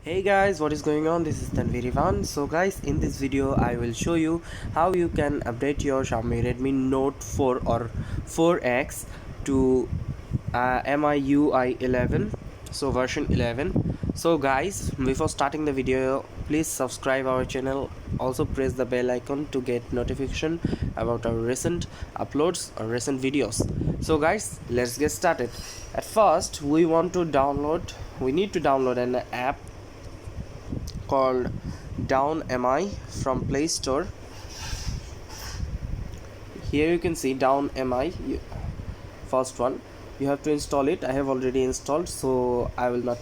Hey guys, what is going on? This is Tanvirivan. So guys, in this video I will show you how you can update your Xiaomi Redmi Note 4 or 4X to MIUI 11, so version 11. So guys, before starting the video, please subscribe our channel. Also press the bell icon to get notification about our recent uploads or recent videos. So guys, let's get started. At first we need to download an app called Down MI from Play Store. Here you can see Down MI, first one. You have to install it. I have already installed, so I will not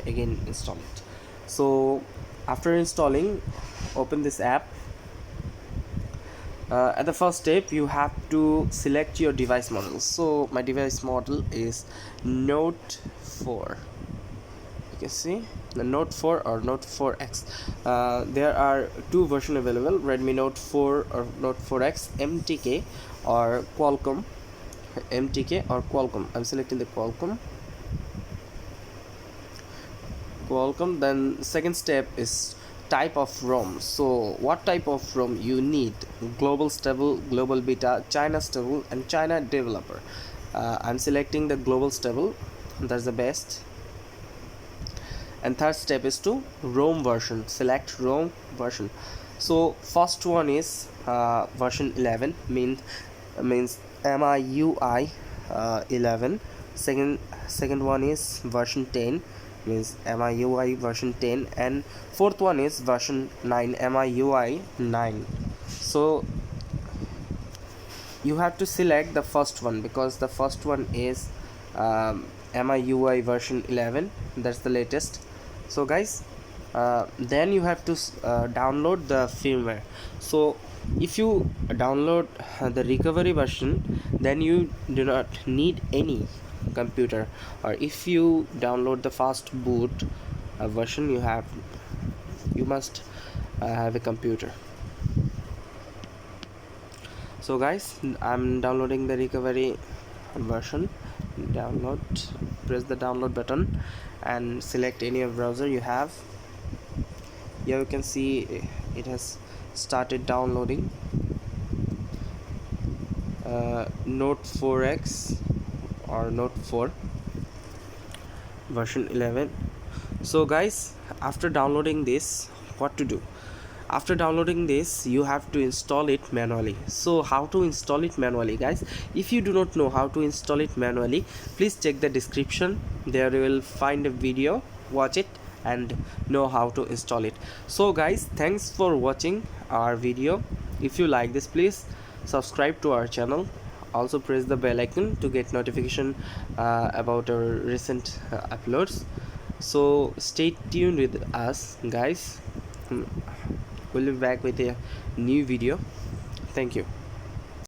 again install it. So after installing, open this app. At the first step, you have to select your device model. So my device model is Note 4. You can see the Note 4 or Note 4X. There are two versions available: Redmi Note 4 or Note 4X, MTK or Qualcomm. I'm selecting the Qualcomm. Then second step is type of ROM. So what type of ROM you need? Global stable, global beta, China stable, and China developer. I'm selecting the global stable. That's the best. And third step is to ROM version. Select ROM version. So first one is version 11, means MIUI 11. Second one is version 10, means MIUI version 10, and fourth one is version 9, MIUI 9. So you have to select the first one because the first one is MIUI version 11. That's the latest. So guys, then you have to download the firmware. So if you download the recovery version, then you do not need any computer, or if you download the fast boot version, you must have a computer. So guys, I'm downloading the recovery version. Press the download button and select any browser you have. Here you can see it has started downloading Note 4X or Note 4 version 11. So guys, after downloading this, what to do? After downloading this, you have to install it manually. So how to install it manually, guys? If you do not know how to install it manually, please check the description. There you will find a video, watch it and know how to install it. So guys, thanks for watching our video. If you like this, please subscribe to our channel. Also press the bell icon to get notification about our recent uploads. So stay tuned with us, guys. We'll be back with a new video. Thank you.